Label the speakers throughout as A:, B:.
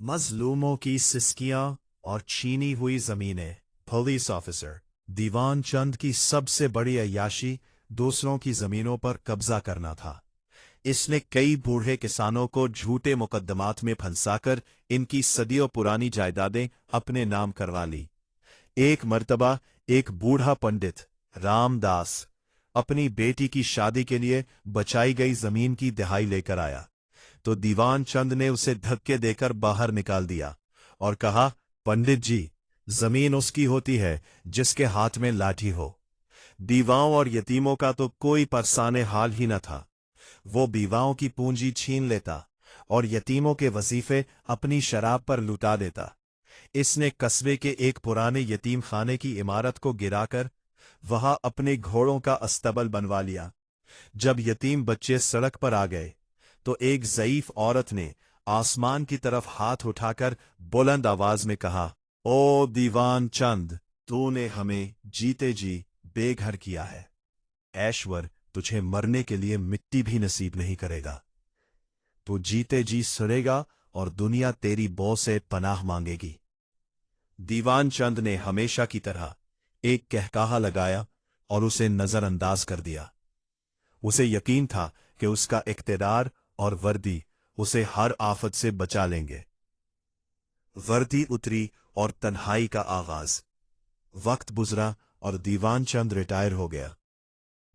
A: मजलूमों की सिस्कियां और छीनी हुई जमीनें। पुलिस ऑफिसर दीवान चंद की सबसे बड़ी अय्याशी दूसरों की जमीनों पर कब्जा करना था। इसने कई बूढ़े किसानों को झूठे मुकदमात में फंसाकर इनकी सदियों पुरानी जायदादें अपने नाम करवा ली। एक मर्तबा एक बूढ़ा पंडित रामदास अपनी बेटी की शादी के लिए बचाई गई जमीन की दिहाई लेकर आया, तो दीवान चंद ने उसे धक्के देकर बाहर निकाल दिया और कहा, पंडित जी, जमीन उसकी होती है जिसके हाथ में लाठी हो। बीवाओं और यतीमों का तो कोई परसाने हाल ही न था। वो बीवाओं की पूंजी छीन लेता और यतीमों के वजीफे अपनी शराब पर लुटा देता। इसने कस्बे के एक पुराने यतीम खाने की इमारत को गिराकर वहां अपने घोड़ों का अस्तबल बनवा लिया। जब यतीम बच्चे सड़क पर आ गए तो एक ज़ईफ औरत ने आसमान की तरफ हाथ उठाकर बुलंद आवाज में कहा, ओ दीवान चंद, तूने हमें जीते जी बेघर किया है। ऐश्वर तुझे मरने के लिए मिट्टी भी नसीब नहीं करेगा। तू जीते जी सड़ेगा और दुनिया तेरी बौ से पनाह मांगेगी। दीवान चंद ने हमेशा की तरह एक कहकाहा लगाया और उसे नजरअंदाज कर दिया। उसे यकीन था कि उसका इख्तिदार और वर्दी उसे हर आफत से बचा लेंगे। वर्दी उतरी और तन्हाई का आगाज। वक्त गुजरा और दीवान चंद रिटायर हो गया।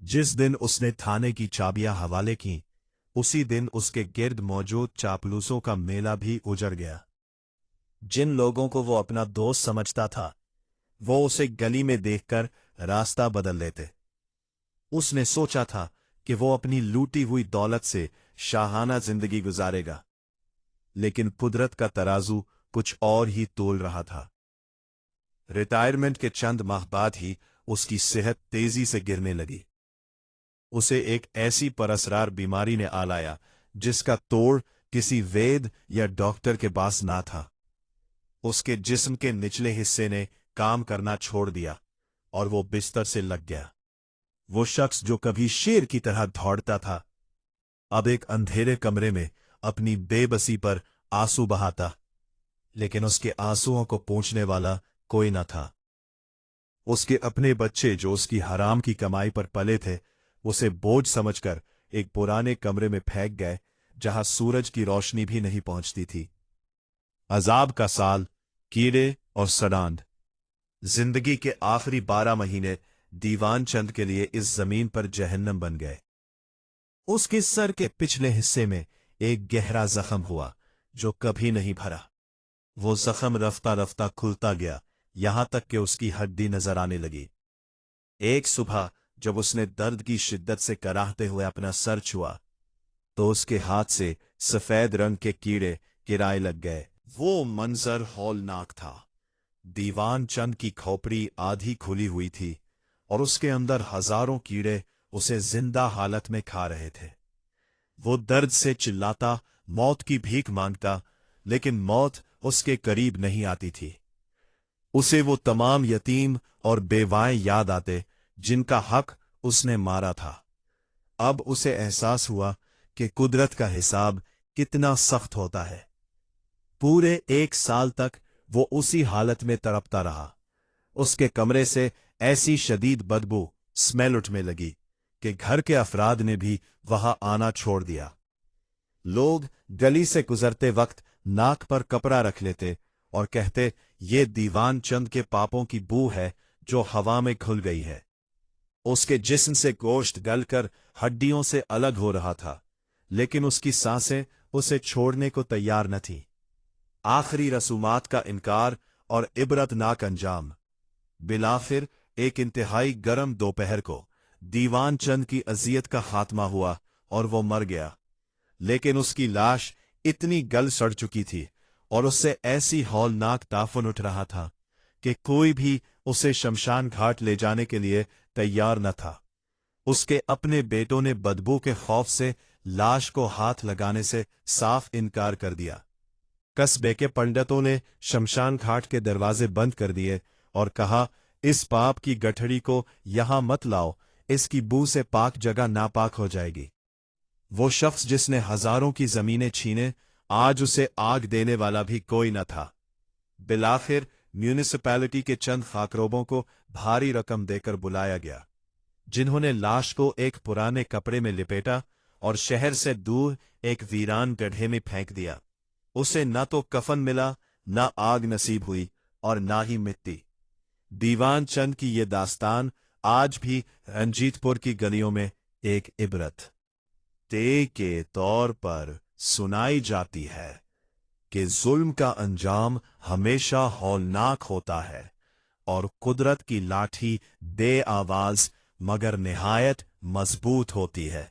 A: जिस दिन उसने थाने की चाबियां हवाले की, उसी दिन उसके गिर्द मौजूद चापलूसों का मेला भी उजड़ गया। जिन लोगों को वो अपना दोस्त समझता था, वो उसे गली में देखकर रास्ता बदल लेते। उसने सोचा था कि वो अपनी लूटी हुई दौलत से शाहाना जिंदगी गुजारेगा, लेकिन कुदरत का तराजू कुछ और ही तोल रहा था। रिटायरमेंट के चंद माह बाद ही उसकी सेहत तेजी से गिरने लगी। उसे एक ऐसी परअसरार बीमारी ने आ लाया जिसका तोड़ किसी वेद या डॉक्टर के पास ना था। उसके जिस्म के निचले हिस्से ने काम करना छोड़ दिया और वो बिस्तर से लग गया। वो शख्स जो कभी शेर की तरह दौड़ता था, अब एक अंधेरे कमरे में अपनी बेबसी पर आंसू बहाता, लेकिन उसके आंसुओं को पोंछने वाला कोई न था। उसके अपने बच्चे जो उसकी हराम की कमाई पर पले थे, उसे बोझ समझकर एक पुराने कमरे में फेंक गए जहां सूरज की रोशनी भी नहीं पहुंचती थी। अजाब का साल, कीड़े और सडांड। जिंदगी के आखिरी 12 महीने दीवान चंद के लिए इस जमीन पर जहन्नम बन गए। उसके सर के पिछले हिस्से में एक गहरा जख्म हुआ जो कभी नहीं भरा। वो जख्म रफ्ता रफ्ता खुलता गया, यहां तक कि उसकी हड्डी नजर आने लगी। एक सुबह जब उसने दर्द की शिद्दत से कराहते हुए अपना सर छुआ, तो उसके हाथ से सफेद रंग के कीड़े किराए लग गए। वो मंजर हौलनाक था। दीवान चंद की खोपड़ी आधी खुली हुई थी और उसके अंदर हजारों कीड़े उसे जिंदा हालत में खा रहे थे। वो दर्द से चिल्लाता, मौत की भीख मांगता, लेकिन मौत उसके करीब नहीं आती थी। उसे वो तमाम यतीम और बेवाएं याद आते जिनका हक उसने मारा था। अब उसे एहसास हुआ कि कुदरत का हिसाब कितना सख्त होता है। पूरे 1 साल तक वो उसी हालत में तड़पता रहा। उसके कमरे से ऐसी शदीद बदबू स्मेल उठने लगी कि घर के अफराद ने भी वहां आना छोड़ दिया। लोग गली से गुजरते वक्त नाक पर कपड़ा रख लेते और कहते, ये दीवान चंद के पापों की बू है जो हवा में घुल गई है। उसके जिस्म से गोश्त गलकर हड्डियों से अलग हो रहा था, लेकिन उसकी सांसें उसे छोड़ने को तैयार न थीं। आखिरी रसूमात का इनकार और इबरतनाक अंजाम। बिलाखिर एक इंतहाई गर्म दोपहर को दीवान चंद की अजियत का खात्मा हुआ और वो मर गया। लेकिन उसकी लाश इतनी गल सड़ चुकी थी और उससे ऐसी हौलनाक ताफुन उठ रहा था कि कोई भी उसे शमशान घाट ले जाने के लिए तैयार न था। उसके अपने बेटों ने बदबू के खौफ से लाश को हाथ लगाने से साफ इनकार कर दिया। कस्बे के पंडितों ने शमशान घाट के दरवाजे बंद कर दिए और कहा, इस पाप की गठड़ी को यहां मत लाओ, इसकी बू से पाक जगह नापाक हो जाएगी। वो शख्स जिसने हजारों की जमीनें छीने आज उसे आग देने वाला भी कोई न था। बिलाखिर म्यूनिसिपैलिटी के चंद खाकरोबों को भारी रकम देकर बुलाया गया, जिन्होंने लाश को एक पुराने कपड़े में लिपेटा और शहर से दूर एक वीरान गड्ढे में फेंक दिया। उसे न तो कफन मिला, न आग नसीब हुई और न ही मिट्टी। दीवान चंद की ये दास्तान आज भी रंजीतपुर की गलियों में एक इबरत के तौर पर सुनाई जाती है कि जुल्म का अंजाम हमेशा हौलनाक होता है और कुदरत की लाठी दे आवाज मगर निहायत मजबूत होती है।